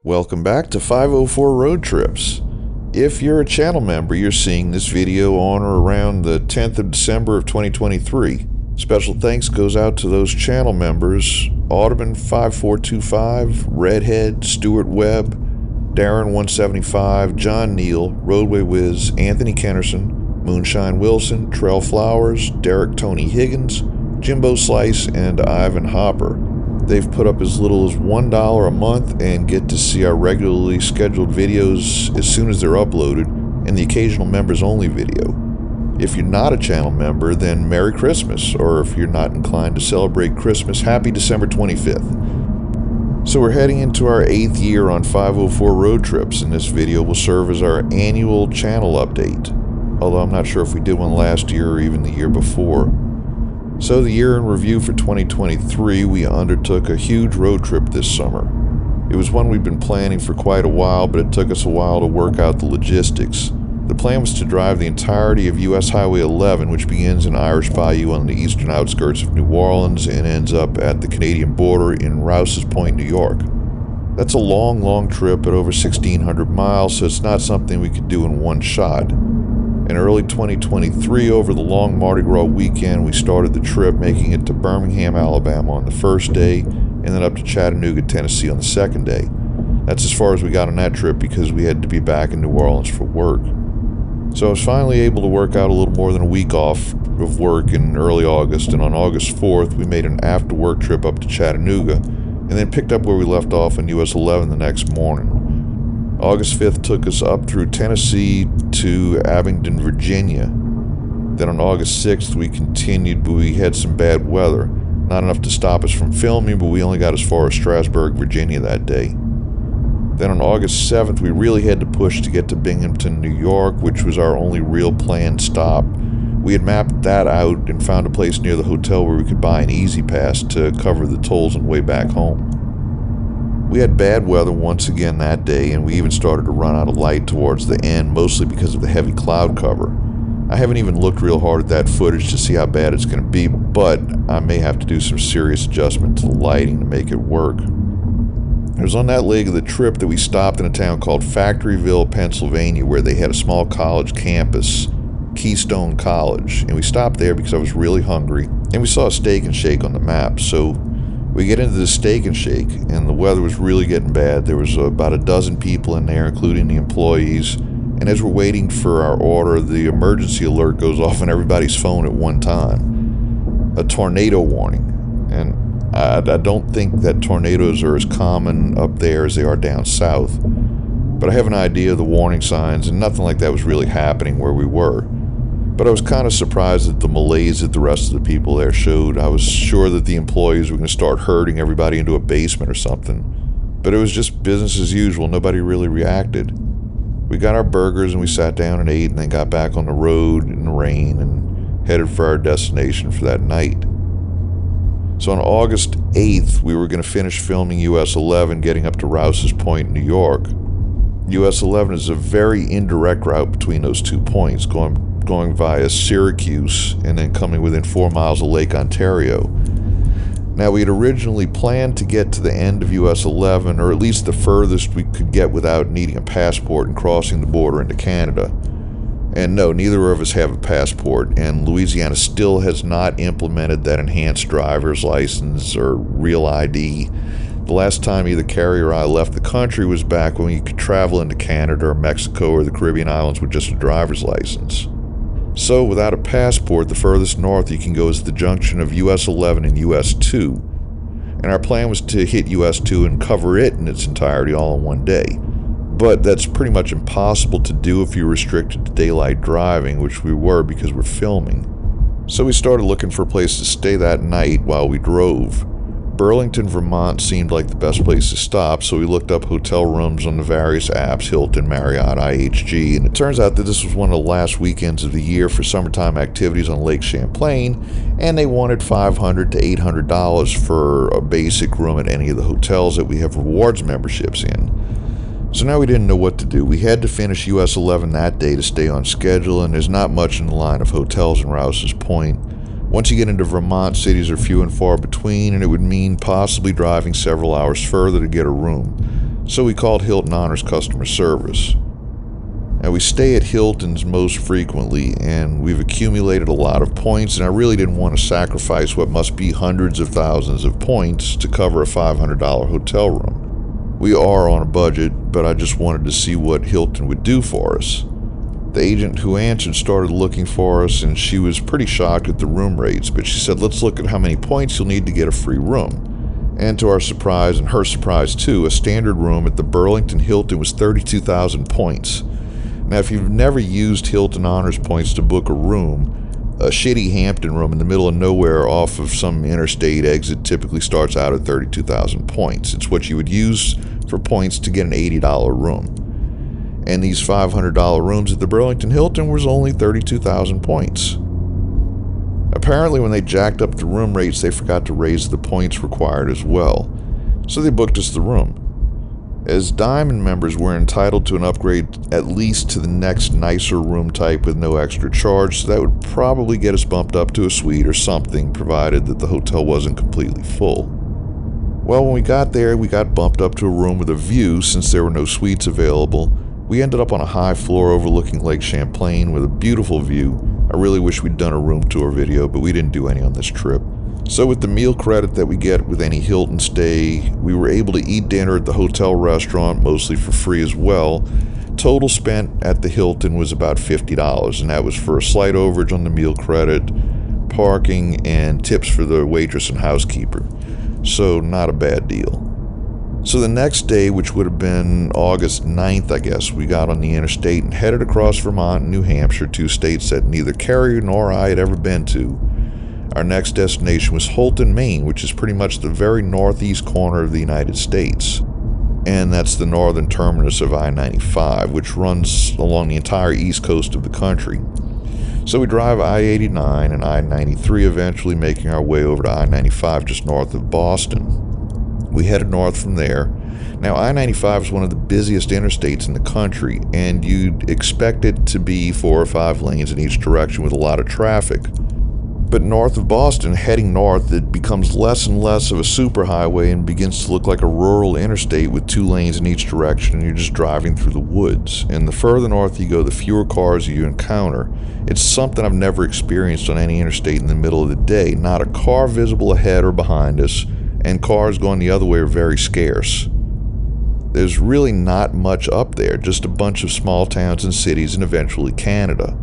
Welcome back to 504 Road Trips. If you're a channel member, you're seeing this video on or around the 10th of December of 2023. Special thanks goes out to those channel members: Audubon5425, Redhead, Stuart Webb, Darren175, John Neal, Roadway Wiz, Anthony Kennerson, Moonshine Wilson, Trell Flowers, Derek Tony Higgins, Jimbo Slice, and Ivan Hopper. They've put up as little as $1 a month and get to see our regularly scheduled videos as soon as they're uploaded, and the occasional members only video. If you're not a channel member, then Merry Christmas, or if you're not inclined to celebrate Christmas, Happy December 25th. So we're heading into our 8th year on 504 Road Trips, and this video will serve as our annual channel update, although I'm not sure if we did one last year or even the year before. So the year in review for 2023, we undertook a huge road trip this summer. It was one we'd been planning for quite a while, but it took us a while to work out the logistics. The plan was to drive the entirety of US Highway 11, which begins in Irish Bayou on the eastern outskirts of New Orleans and ends up at the Canadian border in Rouse's Point, New York. That's a long trip at over 1,600 miles, so it's not something we could do in one shot. In early 2023, over the long Mardi Gras weekend, we started the trip, making it to Birmingham, Alabama on the first day, and then up to Chattanooga, Tennessee on the second day. That's as far as we got on that trip because we had to be back in New Orleans for work. So I was finally able to work out a little more than a week off of work in early August, and on August 4th, we made an after-work trip up to Chattanooga, and then picked up where we left off on US 11 the next morning. August 5th took us up through Tennessee to Abingdon, Virginia. Then on August 6th we continued, but we had some bad weather. Not enough to stop us from filming, but we only got as far as Strasburg, Virginia that day. Then on August 7th we really had to push to get to Binghamton, New York, which was our only real planned stop. We had mapped that out and found a place near the hotel where we could buy an easy pass to cover the tolls on the way back home. We had bad weather once again that day, and we even started to run out of light towards the end, mostly because of the heavy cloud cover. I haven't even looked real hard at that footage to see how bad it's going to be, but I may have to do some serious adjustment to the lighting to make it work. It was on that leg of the trip that we stopped in a town called Factoryville, Pennsylvania, where they had a small college campus, Keystone College, and we stopped there because I was really hungry, and we saw a Steak and Shake on the map. So we get into the Steak and Shake, and the weather was really getting bad. There was about a dozen people in there, including the employees. And as we're waiting for our order, the emergency alert goes off on everybody's phone at one time. A tornado warning. And I don't think that tornadoes are as common up there as they are down south. But I have an idea of the warning signs, and nothing like that was really happening where we were. But I was kind of surprised at the malaise that the rest of the people there showed. I was sure that the employees were going to start herding everybody into a basement or something. But it was just business as usual. Nobody really reacted. We got our burgers and we sat down and ate, and then got back on the road in the rain and headed for our destination for that night. So on August 8th, we were going to finish filming US 11 getting up to Rouse's Point, New York. US 11 is a very indirect route between those 2 points, going via Syracuse and then coming within 4 miles of Lake Ontario. Now, we had originally planned to get to the end of US 11, or at least the furthest we could get without needing a passport and crossing the border into Canada. And no, neither of us have a passport, and Louisiana still has not implemented that enhanced driver's license or real ID. The last time either Carrie or I left the country was back when you could travel into Canada or Mexico or the Caribbean islands with just a driver's license. So without a passport, the furthest north you can go is the junction of US 11 and US 2. And our plan was to hit US 2 and cover it in its entirety all in one day. But that's pretty much impossible to do if you're restricted to daylight driving, which we were because we're filming. So we started looking for a place to stay that night while we drove. Burlington, Vermont seemed like the best place to stop, so we looked up hotel rooms on the various apps, Hilton, Marriott, IHG, and it turns out that this was one of the last weekends of the year for summertime activities on Lake Champlain, and they wanted $500 to $800 for a basic room at any of the hotels that we have rewards memberships in. So now we didn't know what to do. We had to finish US 11 that day to stay on schedule, and there's not much in the line of hotels in Rouse's Point. Once you get into Vermont, cities are few and far between, and it would mean possibly driving several hours further to get a room. So we called Hilton Honors customer service. Now, we stay at Hilton's most frequently, and we've accumulated a lot of points, and I really didn't want to sacrifice what must be hundreds of thousands of points to cover a $500 hotel room. We are on a budget, but I just wanted to see what Hilton would do for us. The agent who answered started looking for us, and she was pretty shocked at the room rates, but she said, "Let's look at how many points you'll need to get a free room." And to our surprise, and her surprise too, a standard room at the Burlington Hilton was 32,000 points. Now, if you've never used Hilton Honors points to book a room, a shitty Hampton room in the middle of nowhere off of some interstate exit typically starts out at 32,000 points. It's what you would use for points to get an $80 room. And these $500 rooms at the Burlington Hilton was only 32,000 points. Apparently, when they jacked up the room rates, they forgot to raise the points required as well. So they booked us the room. As Diamond members, we're entitled to an upgrade at least to the next nicer room type with no extra charge, so that would probably get us bumped up to a suite or something, provided that the hotel wasn't completely full. Well, when we got there, we got bumped up to a room with a view since there were no suites available. We ended up on a high floor overlooking Lake Champlain with a beautiful view. I really wish we'd done a room tour video, but we didn't do any on this trip. So with the meal credit that we get with any Hilton stay, we were able to eat dinner at the hotel restaurant, mostly for free as well. Total spent at the Hilton was about $50, and that was for a slight overage on the meal credit, parking, and tips for the waitress and housekeeper. So not a bad deal. So the next day, which would have been August 9th, I guess, we got on the interstate and headed across Vermont and New Hampshire, two states that neither Carrie nor I had ever been to. Our next destination was Houlton, Maine, which is pretty much the very northeast corner of the United States. And that's the northern terminus of I-95, which runs along the entire east coast of the country. So we drive I-89 and I-93, eventually making our way over to I-95 just north of Boston. We headed north from there. Now, I-95 is one of the busiest interstates in the country, and you'd expect it to be 4 or 5 lanes in each direction with a lot of traffic. But north of Boston, heading north, it becomes less and less of a superhighway and begins to look like a rural interstate with 2 lanes in each direction, and you're just driving through the woods. And the further north you go, the fewer cars you encounter. It's something I've never experienced on any interstate in the middle of the day. Not a car visible ahead or behind us, and cars going the other way are very scarce. There's really not much up there, just a bunch of small towns and cities and eventually Canada.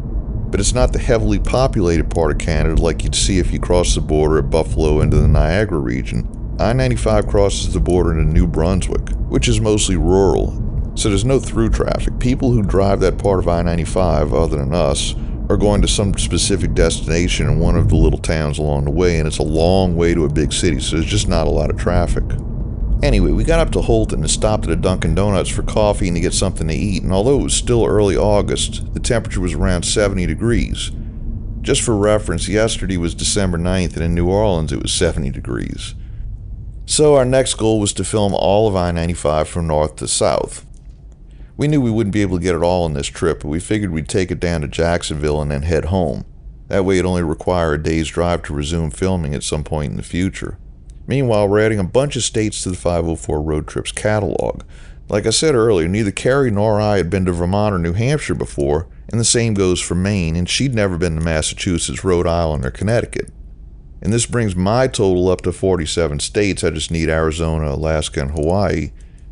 But it's not the heavily populated part of Canada like you'd see if you cross the border at Buffalo into the Niagara region. I-95 crosses the border into New Brunswick, which is mostly rural, so there's no through traffic. People who drive that part of I-95, other than us, are going to some specific destination in one of the little towns along the way, and it's a long way to a big city, so there's just not a lot of traffic. Anyway, we got up to Houlton and stopped at a Dunkin' Donuts for coffee and to get something to eat, and although it was still early August, the temperature was around 70 degrees. Just for reference, yesterday was December 9th, and in New Orleans it was 70 degrees. So our next goal was to film all of I-95 from north to south. We knew we wouldn't be able to get it all on this trip, but we figured we'd take it down to Jacksonville and then head home. That way it'd only require a day's drive to resume filming at some point in the future. Meanwhile, we're adding a bunch of states to the 504 Road Trips catalog. Like I said earlier, neither Carrie nor I had been to Vermont or New Hampshire before, and the same goes for Maine, and she'd never been to Massachusetts, Rhode Island, or Connecticut. And this brings my total up to 47 states. I just need Arizona, Alaska, and Hawaii.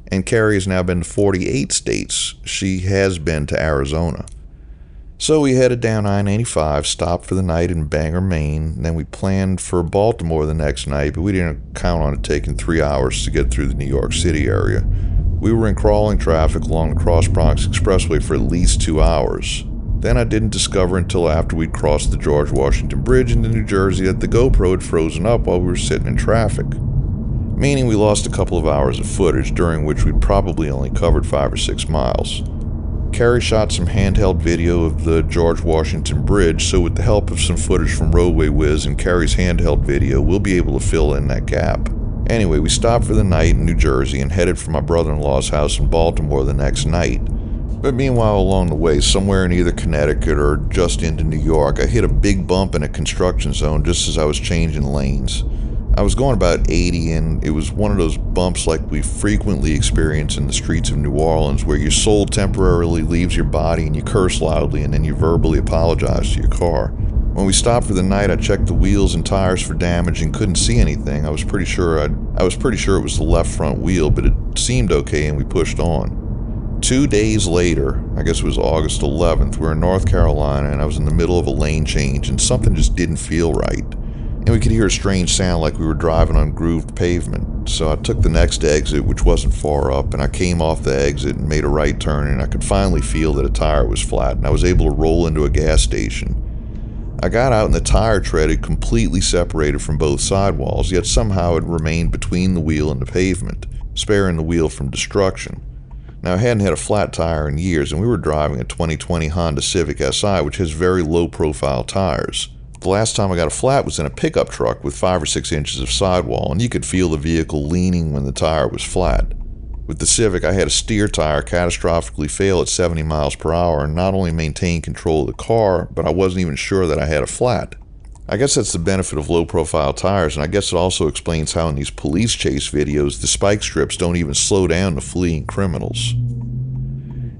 And Carrie has now been to 48 states. She has been to Arizona. So we headed down I-95, stopped for the night in Bangor, Maine, and then we planned for Baltimore the next night, but we didn't count on it taking 3 hours to get through the New York City area. We were in crawling traffic along the Cross Bronx Expressway for at least 2 hours. Then I didn't discover until after we'd crossed the George Washington Bridge into New Jersey that the GoPro had frozen up while we were sitting in traffic. Meaning we lost a couple of hours of footage, during which we'd probably only covered 5 or 6 miles. Carrie shot some handheld video of the George Washington Bridge, so with the help of some footage from Roadway Wiz and Carrie's handheld video, we'll be able to fill in that gap. Anyway, we stopped for the night in New Jersey and headed for my brother-in-law's house in Baltimore the next night. But meanwhile, along the way, somewhere in either Connecticut or just into New York, I hit a big bump in a construction zone just as I was changing lanes. I was going about 80, and it was one of those bumps like we frequently experience in the streets of New Orleans, where your soul temporarily leaves your body and you curse loudly and then you verbally apologize to your car. When we stopped for the night, I checked the wheels and tires for damage and couldn't see anything. I was pretty sure it was the left front wheel, but it seemed okay, and we pushed on. 2 days later, I guess it was August 11th, we were in North Carolina, and I was in the middle of a lane change, and something just didn't feel right. And we could hear a strange sound like we were driving on grooved pavement. So I took the next exit, which wasn't far up, and I came off the exit and made a right turn, and I could finally feel that a tire was flat, and I was able to roll into a gas station. I got out and the tire tread had completely separated from both sidewalls, yet somehow it remained between the wheel and the pavement, sparing the wheel from destruction. Now, I hadn't had a flat tire in years, and we were driving a 2020 Honda Civic Si, which has very low-profile tires. The last time I got a flat was in a pickup truck with 5 or 6 inches of sidewall, and you could feel the vehicle leaning when the tire was flat. With the Civic, I had a steer tire catastrophically fail at 70 miles per hour and not only maintain control of the car, but I wasn't even sure that I had a flat. I guess that's the benefit of low-profile tires, and I guess it also explains how in these police chase videos, the spike strips don't even slow down the fleeing criminals.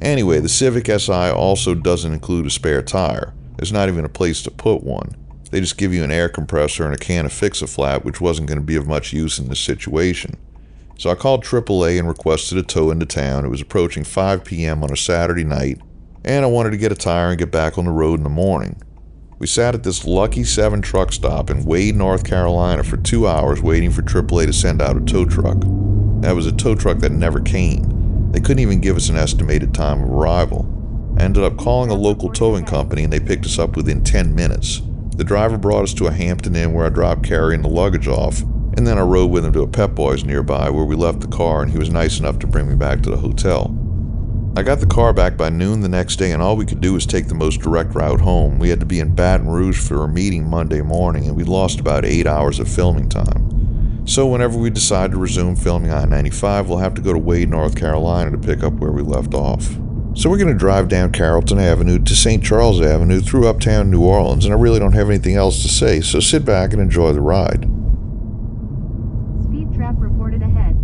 Anyway, the Civic Si also doesn't include a spare tire. There's not even a place to put one. They just give you an air compressor and a can of Fix-A-Flat, which wasn't going to be of much use in this situation. So I called AAA and requested a tow into town. It was approaching 5 p.m. on a Saturday night, and I wanted to get a tire and get back on the road in the morning. We sat at this Lucky 7 truck stop in Wade, North Carolina for 2 hours waiting for AAA to send out a tow truck. That was a tow truck that never came. They couldn't even give us an estimated time of arrival. I ended up calling a local towing company, and they picked us up within 10 minutes. The driver brought us to a Hampton Inn where I dropped Carrie and the luggage off, and then I rode with him to a Pep Boys nearby where we left the car, and he was nice enough to bring me back to the hotel. I got the car back by noon the next day, and all we could do was take the most direct route home. We had to be in Baton Rouge for a meeting Monday morning, and we lost about 8 hours of filming time. So whenever we decide to resume filming I-95, we'll have to go to Wade, North Carolina to pick up where we left off. So we're going to drive down Carrollton Avenue to St. Charles Avenue through uptown New Orleans, and I really don't have anything else to say, so sit back and enjoy the ride. Speed trap reported ahead.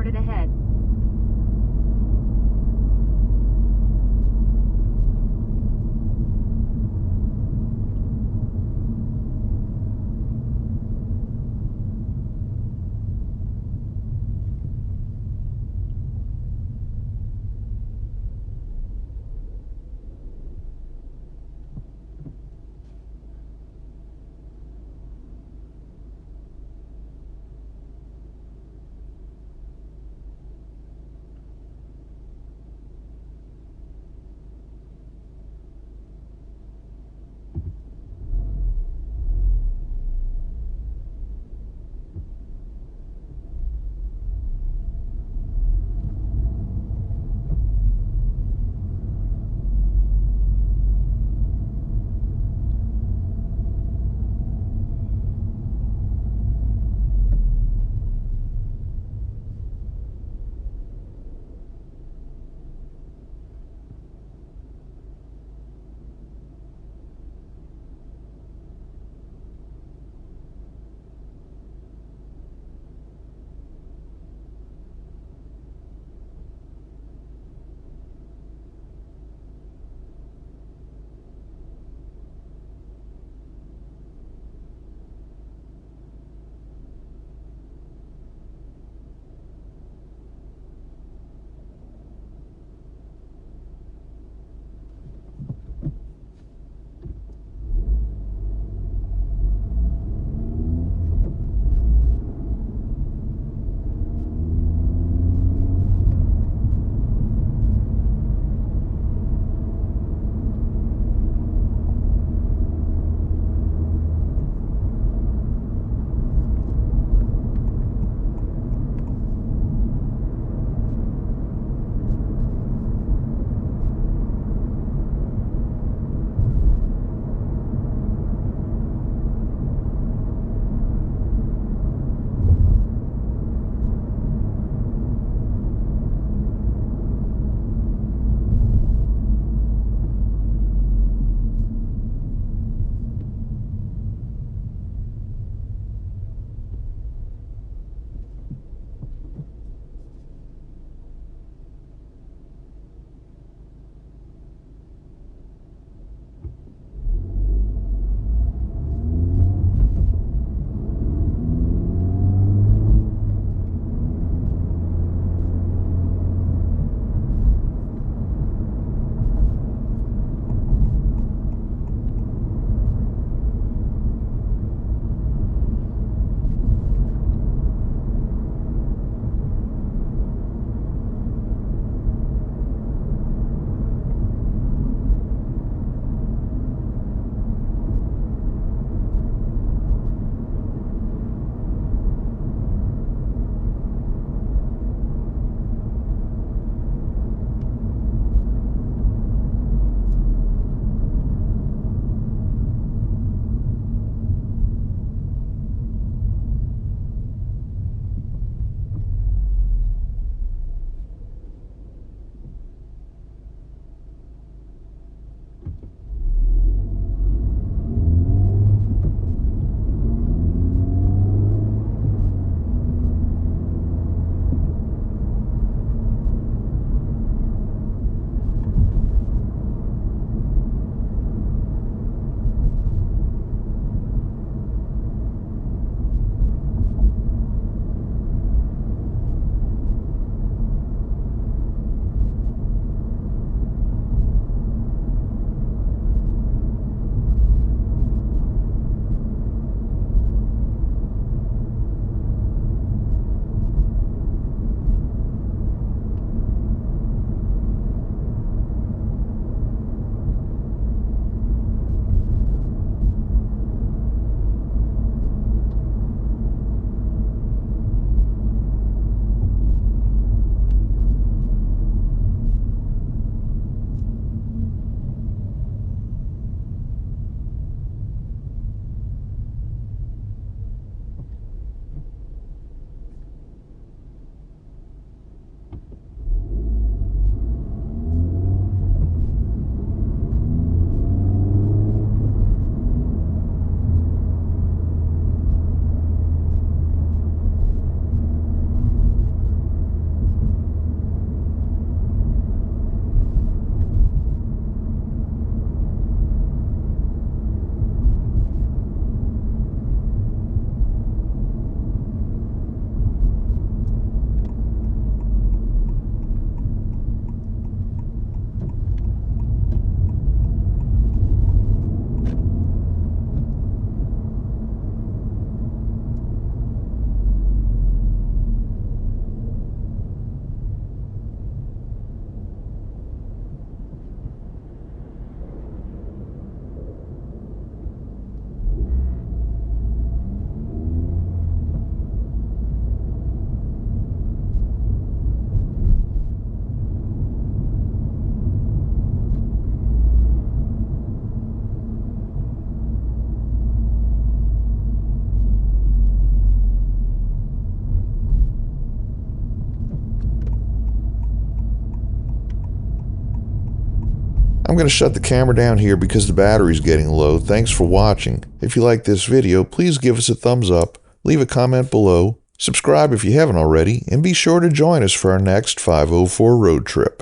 reported ahead. I'm going to shut the camera down here because the battery's getting low. Thanks for watching. If you like this video, please give us a thumbs up, leave a comment below, subscribe if you haven't already, and be sure to join us for our next 504 road trip.